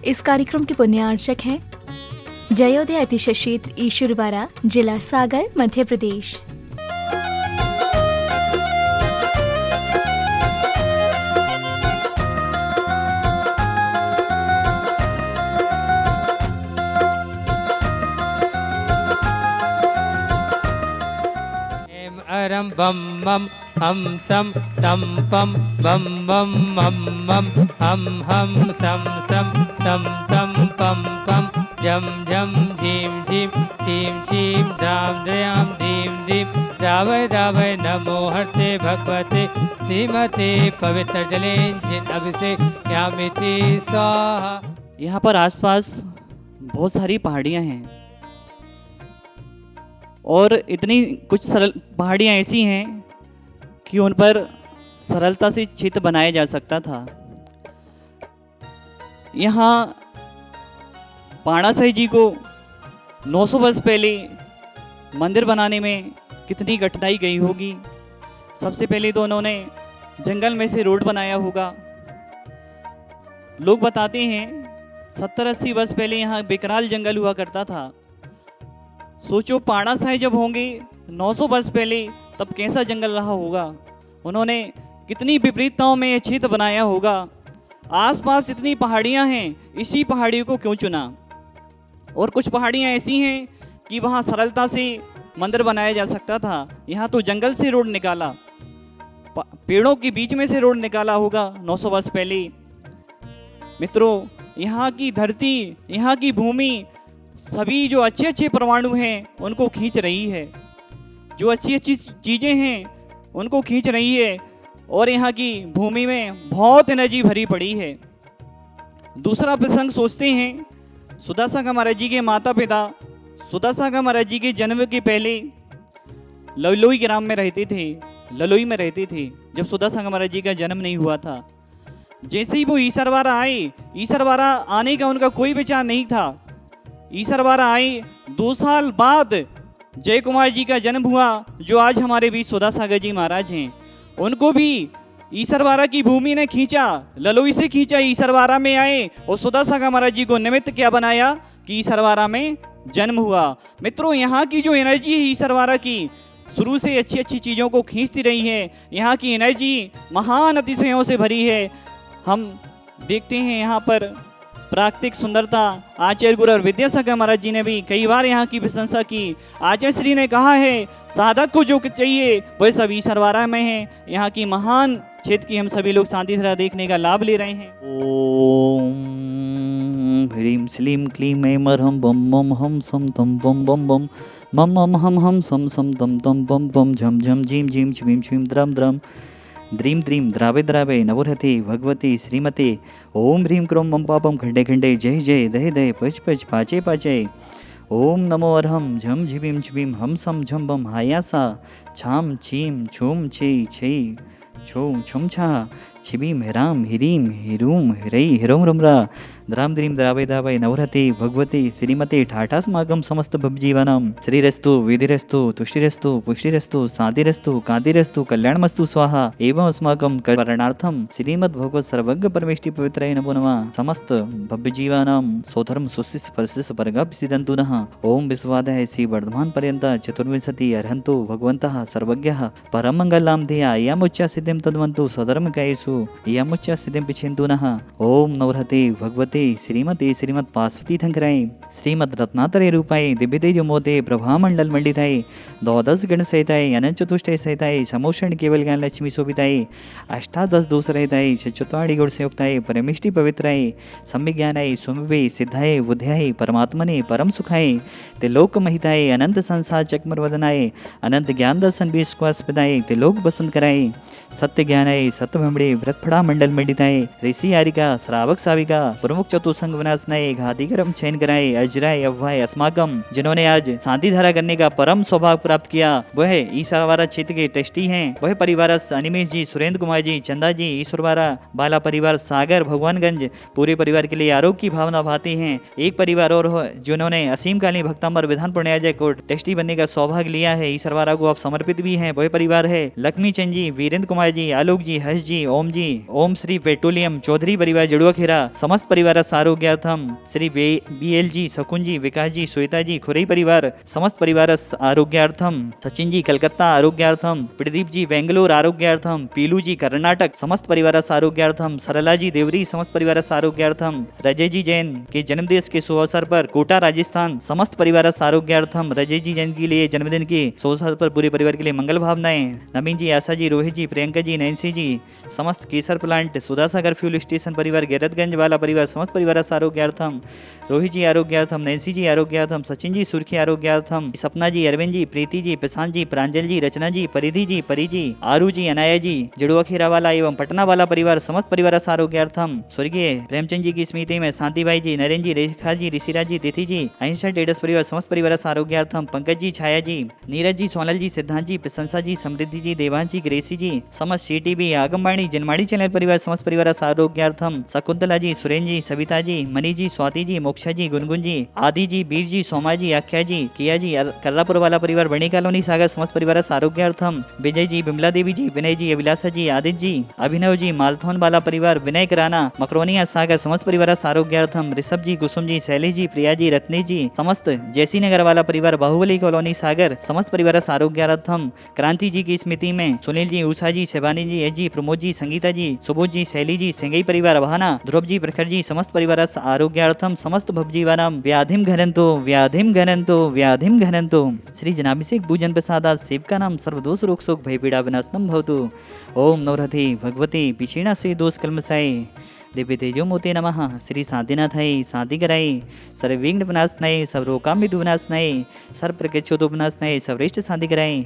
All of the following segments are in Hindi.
इस कार्यक्रम के पुण्यार्चक हैं जयोदय अतिशय क्षेत्र ईश्वरवाड़ा, जिला सागर, मध्य प्रदेश। अरम बम मम हम सम तम पम बम बम मम मम हम सम सम तम तम पम पम झम झम झीम झीम छीम छीम धाम द्रयाम धीम धीम रावय रावय नमो हर्ते भगवते श्रीमते पवित्र जले जिन अभिषेक यामिति स्वाहा। यहाँ पर आसपास बहुत सारी पहाड़ियाँ हैं और इतनी कुछ सरल पहाड़ियाँ ऐसी हैं कि उन पर सरलता से चित्र बनाया जा सकता था। यहाँ पाणा साहिब जी को 900 वर्ष पहले मंदिर बनाने में कितनी कठिनाई गई होगी। सबसे पहले तो उन्होंने जंगल में से रोड बनाया होगा। लोग बताते हैं 70-80 वर्ष पहले यहाँ बेकराल जंगल हुआ करता था। सोचो पाणा साहिब जब होंगे 900 वर्ष पहले, तब कैसा जंगल रहा होगा। उन्होंने कितनी विपरीतताओं में यह क्षेत्र बनाया होगा। आसपास इतनी पहाड़ियां हैं, इसी पहाड़ियों को क्यों चुना। और कुछ पहाड़ियां ऐसी हैं कि वहां सरलता से मंदिर बनाया जा सकता था। यहाँ तो जंगल से रोड निकाला, पेड़ों के बीच में से रोड निकाला होगा 900 वर्ष पहले। मित्रों, यहाँ की धरती, यहाँ की भूमि सभी जो अच्छे अच्छे परमाणु हैं उनको खींच रही है, जो अच्छी अच्छी चीज़ें हैं उनको खींच रही है। और यहाँ की भूमि में बहुत एनर्जी भरी पड़ी है। दूसरा प्रसंग सोचते हैं, सुदासागा महाराज जी के माता पिता सुदासागा महाराज जी के जन्म के पहले ललोई ग्राम में रहते थे, ललोई में रहते थे जब सुदासागा महाराज जी का जन्म नहीं हुआ था। जैसे ही वो ईसरवाड़ा आए, ईसरवाड़ा आने का उनका कोई विचार नहीं था। ईसरवाड़ा आए, 2 साल बाद जय कुमार जी का जन्म हुआ, जो आज हमारे बीच सुदासागर जी महाराज हैं। उनको भी ईसरवाड़ा की भूमि ने खींचा, ललोई से खींचा, ईसरवाड़ा में आए और सुदासागर महाराज जी को निमित्त क्या बनाया कि ईसरवाड़ा में जन्म हुआ। मित्रों, यहाँ की जो एनर्जी है ईसरवाड़ा की, शुरू से अच्छी अच्छी चीज़ों को खींचती रही है। यहाँ की एनर्जी महान अतिशयों से भरी है। हम देखते हैं यहाँ पर प्राकृतिक सुंदरता। आचार्य गुरु और विद्यासागर महाराज जी ने भी कई बार यहाँ की प्रशंसा की। आचार्य श्री ने कहा है, साधक को जो चाहिए वह सब ईसरवाड़ा में है। यहाँ की महान क्षेत्र की हम सभी लोग शांति धारा देखने का लाभ ले रहे हैं। ओम ह्रीम श्लीम क्लीम ऐं अरहम बम मम हम सम तम बम बम बम मम मम हम सम सम तम तम बम बम झम झम झीम झीम छीम छीम द्रम द्रम द्रीम द्रीम द्रावे द्रावे नवोहते भगवती श्रीमते ओम ह्रीम क्रोम मम पापम खंडे खंडे जय जय दहे दहे पच पच पाचे पाचे ओम नमो अरहम झम झिबीम झिबीम हम सम झम बम हायासा छाम छीम छूम छे छे छूम छुम छा छिबीम हिराम हिरीम हिरूम हिरई हिरोम रमरा द्राम द्रीम द्रावे दावे नवरते भगवते श्रीमते ठाठास्माकं समस्त भवजीवनम श्रीरस्तु विधिरस्तु तुष्टिरस्तु पुष्टिरस्तु शांतिरस्तु कांतिरस्तु कल्याणमस्तु स्वाहा एवं अस्माकं करणार्थम श्रीमद् भगवत सर्वज्ञ परमेष्टि पवित्राय नमो नमः। समस्त भवजीवानां सोधर्म सुशिष परशिष परगप सिदन्तु नः। ओम विश्वादय श्री वर्धमान पर्यंत चतुर्विंशति अर्हन्तु भगवन्तः सर्वज्ञः परम मंगलां धिया यामुच्च सिद्धिं तद्वन्तु सधर्म कायेषु यामुच्च सिद्धिं पिछेन्तु नः। ओम नवरते भगवते श्रीमते श्रीमद पार्वती थंकराय श्रीमद रत्नात्रय रूपाय दिव्य तेज मोते प्रभा मंडल मंडिताय द्वादश गण सहिताय अनंत चतुष्टय सहिताय समोषण केवल ज्ञान लक्ष्मी शोभिताय अष्टादश दोष रहिताय चतुर्वाणी गुण संयुक्ताय परमेष्टि पवित्राय सम्य ज्ञानाय सुमवे सिद्धाय बुद्ध्याय परमात्मने परम सुखाय त्रिलोक महिताय अनंत संसार चकमर वदनाय अनंत ज्ञान दर्शन विश्वासपदाय त्रिलोक बसंत कराय सत्य ज्ञानाय सत्य भ्रमणे व्रतफड़ा मंडल मंडिताय ऋषि आरिका श्रावक साविका प्रमुख चतुसंग विनाशनाय घातिकरम चयन कराए अजराय अभय अस्माकम। जिन्होंने आज शांति धारा करने का परम सौभाग्य प्राप्त किया वह ईसरवाड़ा क्षेत्र के ट्रस्टी हैं। वह परिवार अनिमेश जी, सुरेंद्र कुमार जी, चंदा जी, ईश्वरवाड़ा बाला परिवार सागर भगवानगंज पूरे परिवार के लिए आरोग्य की भावना भाती हैं। एक परिवार और जिन्होंने असीमकालीन भक्तांबर विधान पुण्याजय को ट्रस्टी बनने का सौभाग्य लिया है, ईसरवाड़ा को आप समर्पित भी हैं। वह परिवार है लक्ष्मी चंद जी, वीरेंद्र कुमार जी, आलोक जी, हर्ष जी, ओम श्री पेट्रोलियम चौधरी परिवार जड़ुआ खेरा, समस्त परिवार परिवार आरोग्यार्थम श्री BL जी, शकुन जी, विकास जी, श्वेता जी, खुरई परिवार समस्त परिवार आरोग्यार्थम, सचिन जी कलकत्ता आरोग्यार्थम, प्रदीप जी बेंगलोर आरोग्यार्थम, पीलू जी कर्नाटक समस्त परिवार आरोग्यार्थम, सरला जी देवरी समस्त परिवार आरोग्यार्थम, रजय जी जैन के जन्मदिवस के शुभ अवसर पर कोटा राजस्थान समस्त परिवार आरोग्यार्थम, रजय जी जैन के लिए जन्मदिन के शुभ अवसर पर पूरे परिवार के लिए मंगल भावनाएं। नवीन जी, आशा जी, रोहित जी, प्रियंका जी, नैन्सी जी, समस्त केसर प्लांट, सुधासागर फ्यूल स्टेशन परिवार, गैरतगंज वाला परिवार समस्त परिवार आरोग्यार्थम, रोहित जी आरोग्यार्थम, नैन्सी जी आरोग्यार्थम, सचिन जी सुर्खी आरोग्यार्थम, सपना जी, अरविंद जी, प्रीति जी, प्रशांत जी, प्रांजल जी, रचना जी, परिधि जी, परी जी, आरू जी, अनाया जी, जुड़वा खेरा वाला एवं पटना वाला परिवार समस्त परिवार आरोग्यार्थम, स्वर्गीय प्रेमचंद जी की स्मृति में शांति भाई जी, नरेंद्र जी, रेखा जी, ऋषिराज जी, तिथि जी, अहिंसा ट्रेडर्स परिवार समस्त परिवार आरोग्यार्थम, पंकज जी, छाया जी, नीरज जी, सोनल जी, सिद्धांत जी, प्रशंसा जी, समृद्धि जी, देवांश जी, ग्रेसी जी, समस्त CTV आगमवाणी जनमाड़ी चैनल परिवार समस्त परिवार आरोग्यार्थम, शकुंतला जी, सुरेन जी, सविता जी, मनी जी, स्वाति जी, मोक्षा जी, गुनगुन जी, आदि जी, बीर जी, सोमा जी, आख्या जी, किया जी, कर्रापुर वाला परिवार, बड़ी कॉलोनी सागर समस्त परिवार आरोग्यार्थम, विजय जी, बिमला देवी जी, विनय जी, अभिलाषा जी, आदित्य जी, अभिनव जी, मालथौन वाला परिवार, विनय कराना, मकरोनिया सागर समस्त परिवार आरोग्यार्थम, ऋषभ जी, कुसुम जी, शैली जी, प्रिया जी, रत्नी जी, समस्त जैसी नगर वाला परिवार, बाहुबली कॉलोनी सागर समस्त परिवार आरोग्यार्थम, क्रांति जी की स्मृति में सुनील जी, उषा जी, शिवानी जी, एस जी, प्रमोद जी, संगीता जी, सुबोध जी, शैली जी, सिंगई परिवार बहाना, ध्रुव जी, प्रखर जी, समस्त परिवार आरोग्यार्थम, समस्त भवजीवानाम व्याधिम घनंतो व्याधिम घनंतो व्याधिम घनंतो, श्री जनाभिषेक भूजन प्रसादात सेवका नाम सर्वदोष रोग शोक भय पीड़ा विनाशनम भवतु। ओम नवरथे भगवती पिछीणा से दोष कलमसाय दिव्य तेजो मोते नमः। श्री शांतिनाथाय शांति कराय, सर्वविघ्न विनाशनाय, सर्वरोगामित विनाशनाय, सर्व प्रकृच्छोदो विनाशनाय, सर्वश्रेष्ठ शांति कराय।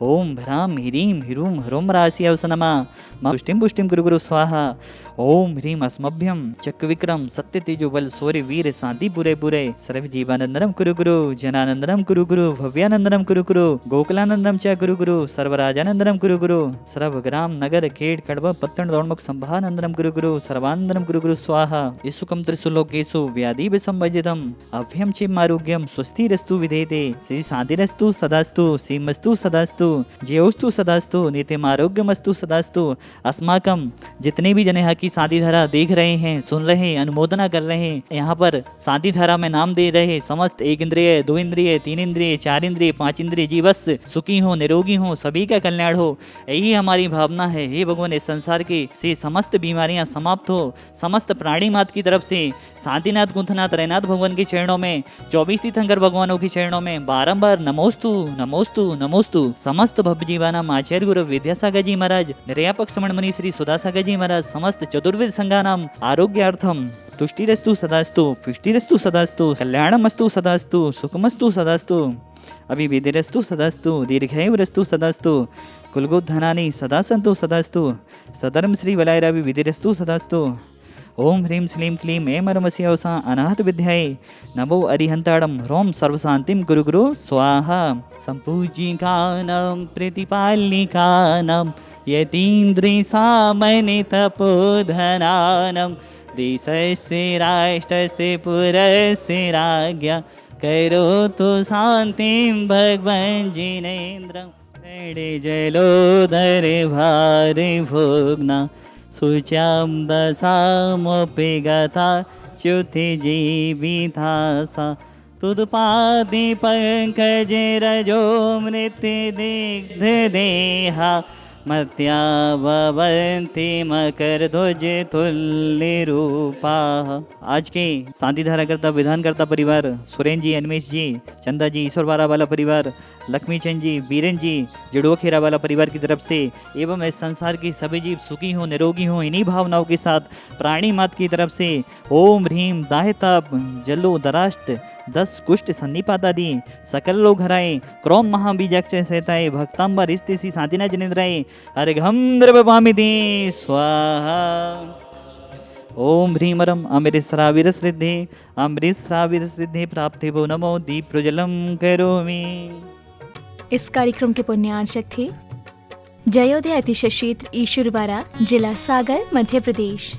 ओम भ्राम ह्रीम ह्रूम ह्रोम राशि अवसनमा पुष्टिम पुष्टिम गुरु गुरु स्वाहा। ओम ह्रीम अस्मभ्यम चक्र विक्रम सत्य तेजो बल सौर्य वीर शांति पुरे पुरे सर्व जीवानंदनम कुरु गुरु जनानंदनम कुरु गुरु भव्यानंदनम कुरु गुरु गोकुलानंदम च कुरु गुरु सर्वराजानंदनम कुरु गुरु सर्वग्राम नगर खेड़ कड़व पत्तन दौड़मुख संभानंदनम कुरु गुरु सर्वानंदनम कुरु गुरु स्वाहा। इसुकम त्रिसुलोकेशु व्याधि विसंवजितम अभ्यम चिम आरोग्यम स्वस्तिरस्तु विधेते श्री शांतिरस्तु सदास्तु श्रीमस्तु सदास्तु जयोस्तु सदास्तु नित्यम आरोग्यमस्तु सदास्तु। अस्माकम जितने भी जने की शांति धारा देख रहे हैं, सुन रहे हैं, अनुमोदना कर रहे हैं, यहाँ पर शांति धारा में नाम दे रहे समस्त 1 इंद्रिय 2 इंद्रिय 3 इंद्रिय 4 इंद्रिय 5 इंद्रिय जी बस सुखी हो, निरोगी हो, सभी का कल्याण हो, यही हमारी भावना है। हे भगवान, इस संसार के से समस्त बीमारियां समाप्त हो, समस्त प्राणी मात की तरफ से शांतिनाथ गुंथनाथ रैनाथ भगवान के चरणों में 24 तीर्थंकर भगवानों के चरणों में बारंबार नमोस्तु नमोस्तु नमोस्तु। समस्त भवजीवानाम आचार्य गुरु विद्यासागर जी महाराज, निर्यापक समणमणि श्री सुधासागर जी महाराज, समस्त चतुर्वेद संघानाम आरोग्यार्थम तुष्टिरस्तु सदास्तु पुष्टिरस्तु सदास्तु कल्याणमस्तु सदास्तु सुखमस्तु सदास्तु अभिविधिरस्तु सदास्तु दीर्घायुरस्तु सदास्तु कुलगोधनानि सदा सन्तु सदास्तु सधर्म श्री वलायरावि विधिरस्तु सदास्तु। ओम ह्रीं श्लीं क्लीं ऐं रमस्यवसा अनाहत विद्याय नमो अरिहंताड़म ह्रोम सर्वशांतिम गुरु गुरु स्वाहा। संपूजिकानां प्रतिपालिकानां यतीन्द्रि सामनि तपोधनानां देशस्य राष्ट्रस्य पुरस्य राज्ञा करोतु शान्तिं भगवन् जिनेन्द्रं जलोदर भारि भोग्ना शुच्यां दशामपि गता च्युति जीवितासा तुदपादि पंकज रजो मृत्युदिग्ध देहा मत्या भवन्ति मकर ध्वज तुल्य रूपा। आज के शांति धारा करता विधान करता परिवार सुरेन जी, अनमेश जी, चंदा जी, ईश्वरवारा वाला परिवार, लक्ष्मी चंद जी, बीरेन जी, जुड़वा खेरा वाला परिवार की तरफ से एवं इस संसार के सभी जीव सुखी हो, निरोगी हो, इन्हीं भावनाओं के साथ प्राणी मात की तरफ से ओम ह्रीम दाहिताप जलो दराष्ट 10 कुष्ठ सन्निपातादि सकल लोग हराए क्रोम महाबीजाक्ष सहताए भक्तांबा रिस्तेसी शांतिना जनेन्द्राए अर्घम द्रवपामिति स्वाहा। ओम ह्रीमरम अमृतस्राविर श्रद्धे प्राप्ति वो नमो दीप प्रज्वलम करोमि। इस कार्यक्रम के पुण्यार्चक थे जयोदय अतिशय क्षेत्र ईश्वरवारा, जिला सागर, मध्य प्रदेश।